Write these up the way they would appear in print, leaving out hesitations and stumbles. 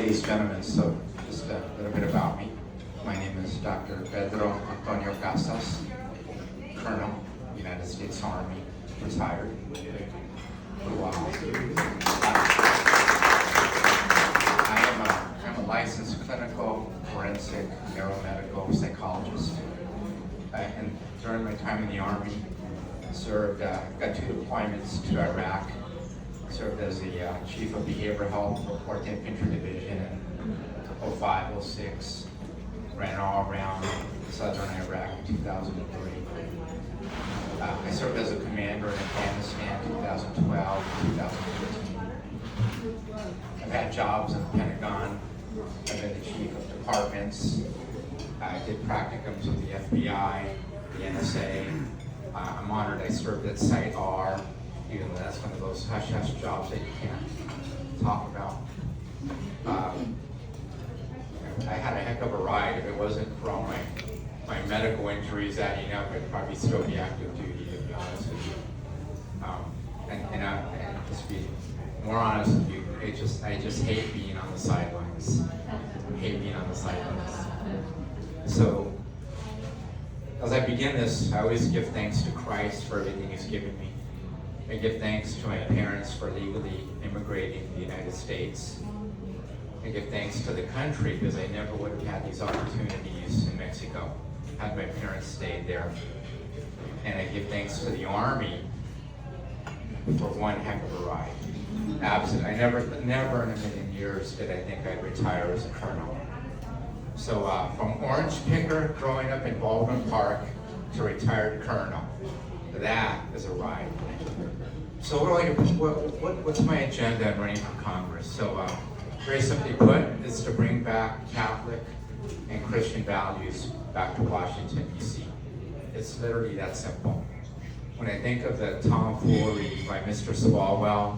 ladies, gentlemen, so just a little bit about me. My name is Dr. Pedro Antonio Casas, Colonel, United States Army, retired for a while. I'm a licensed clinical, forensic, neuromedical psychologist. And during my time in the Army, I served, got 2 deployments to Iraq. Served as the Chief of Behavioral Health for 4th Infantry Division in 05, 06. Ran all around southern Iraq in 2003. I served as a commander in Afghanistan 2012, 2015. I've had jobs in the Pentagon. I've been the chief of departments. I did practicums with the FBI, the NSA. I'm honored I served at Site R, even though that's one of those hush-hush jobs that you can't talk about. I had a heck of a ride. If it wasn't for all my medical injuries adding up, I'd probably still be active duty, to be honest with you. And just be more honest with you, I just hate being on the sidelines. So, as I begin this, I always give thanks to Christ for everything He's given me. I give thanks to my parents for legally immigrating to the United States. I give thanks to the country because I never would have had these opportunities in Mexico had my parents stayed there. And I give thanks to the Army for one heck of a ride. Absolutely. I never in a million years did I think I'd retire as a colonel. So from orange picker growing up in Baldwin Park to retired colonel, that is a ride. So what's my agenda in running for Congress? So very simply put, is to bring back Catholic and Christian values back to Washington, D.C. It's literally that simple. When I think of the tomfoolery by Mr. Swalwell,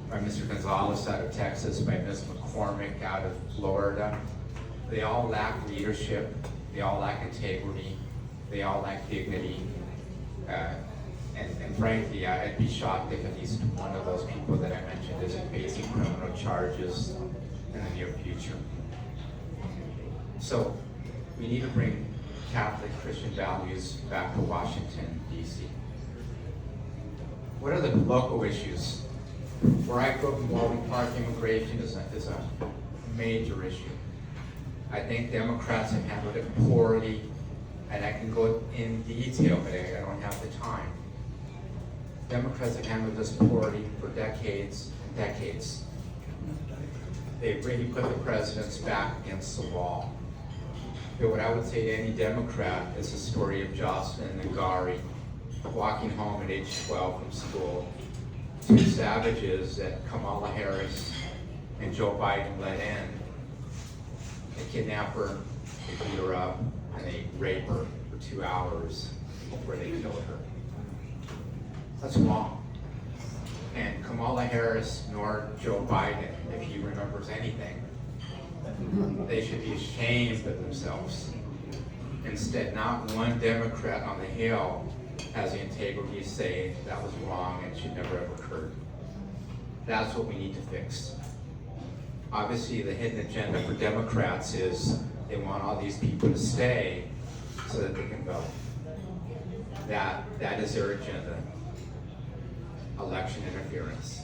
by Mr. Gonzalez out of Texas, by Ms. McCormick out of Florida, they all lack leadership, they all lack integrity, they all lack dignity. And frankly, I'd be shocked if at least one of those people that I mentioned isn't facing criminal charges in the near future. So we need to bring Catholic Christian values back to Washington, D.C. What are the local issues? Where I grew up in Baldwin Park, immigration is a major issue. I think Democrats have handled it poorly, and I can go in detail, but I don't have the time. Democrats have handled this poorly for decades and decades. They've really put the presidents back against the wall. But what I would say to any Democrat is the story of Jocelyn and Gary walking home at age 12 from school. 2 savages that Kamala Harris and Joe Biden let in. They kidnap her, they beat her up, and they rape her for 2 hours before they kill her. That's wrong. And Kamala Harris nor Joe Biden, if he remembers anything, they should be ashamed of themselves. Instead, not one Democrat on the Hill has the integrity to say that was wrong and should never have occurred. That's what we need to fix. Obviously, the hidden agenda for Democrats is they want all these people to stay so that they can vote. That is their agenda. Election interference.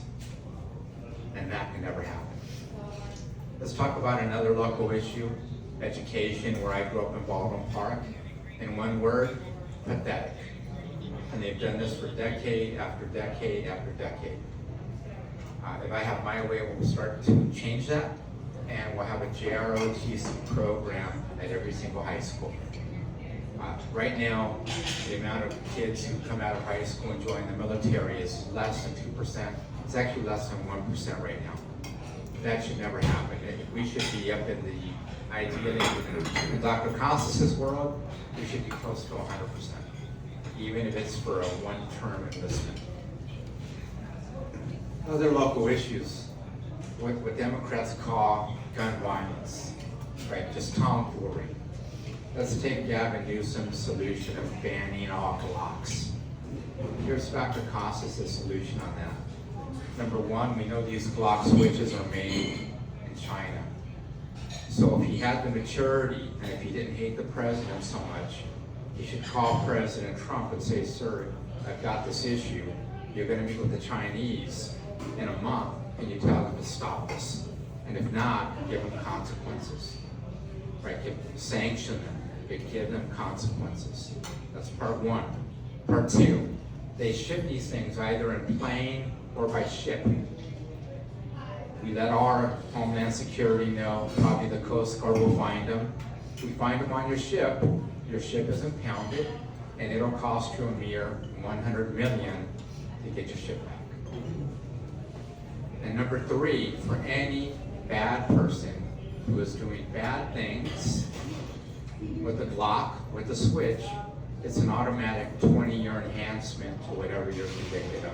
And that can never happen. Let's talk about another local issue, education, where I grew up in Baldwin Park. In one word, pathetic. And they've done this for decade after decade after decade. If I have my way, we'll start to change that, and we'll have a JROTC program at every single high school. Right now, the amount of kids who come out of high school and join the military is less than 2%. It's actually less than 1% right now. That should never happen. We should be up in the ideally, in Dr. Casas' world, we should be close to 100%, even if it's for a one-term enlistment. Other local issues, what Democrats call gun violence, right? Just tomfoolery. Let's take Gavin Newsom's solution of banning all Glocks. Here's Dr. Casas' solution on that. Number one, we know these Glock switches are made in China. So if he had the maturity, and if he didn't hate the president so much, he should call President Trump and say, sir, I've got this issue. You're going to meet with the Chinese in a month, and you tell them to stop this. And if not, give them consequences. Right? Sanction them. Give them consequences. That's part one. Part two, they ship these things either in plane or by ship. We let our Homeland Security know, probably the Coast Guard will find them. We find them on your ship is impounded, and it'll cost you a mere $100 million to get your ship back. And number three, for any bad person who is doing bad things with a Glock, with a switch, it's an automatic 20-year enhancement to whatever you're convicted of.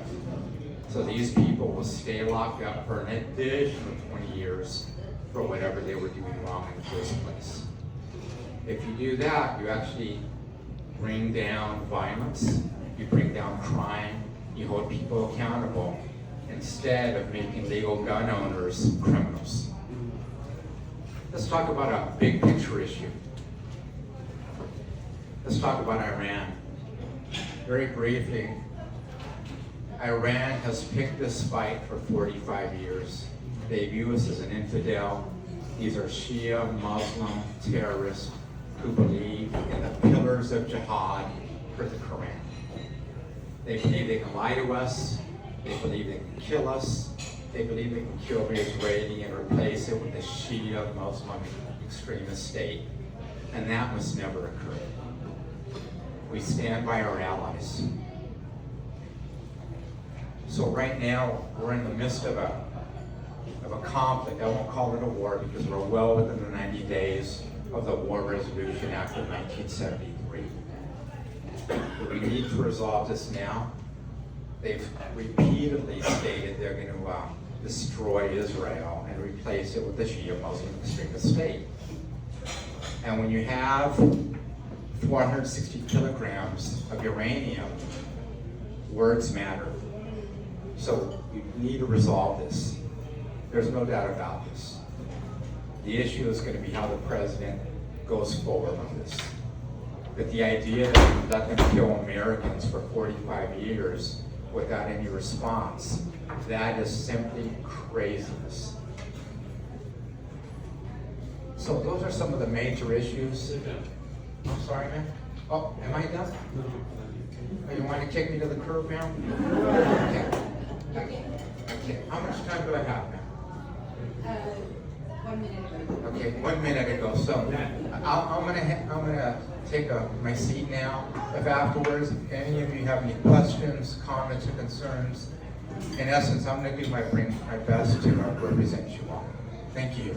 So these people will stay locked up for an additional 20 years for whatever they were doing wrong in the first place. If you do that, you actually bring down violence, you bring down crime, you hold people accountable, instead of making legal gun owners criminals. Let's talk about a big picture issue. Let's talk about Iran. Very briefly, Iran has picked this fight for 45 years. They view us as an infidel. These are Shia Muslim terrorists who believe in the pillars of jihad for the Quran. They believe they can lie to us. They believe they can kill us. They believe they can kill the Israeli and replace it with the Shia Muslim extremist state. And that must never occur. We stand by our allies. So right now, we're in the midst of a conflict. I won't call it a war because we're well within the 90 days of the War Resolution Act of 1973. But we need to resolve this now. They've repeatedly stated they're going to destroy Israel and replace it with the Shia Muslim extremist state. And when you have 460 kilograms of uranium, words matter. So we need to resolve this. There's no doubt about this. The issue is going to be how the president goes forward on this. But the idea that we let them kill Americans for 45 years without any response, that is simply craziness. So those are some of the major issues. I'm sorry, man. Oh, am I done? Oh, you want to kick me to the curb now? Okay. How much time do I have now? 1 minute ago. Okay, 1 minute ago. So I'm gonna take my seat now. If afterwards, if any of you have any questions, comments, or concerns, in essence, I'm gonna do my best to represent you all. Thank you.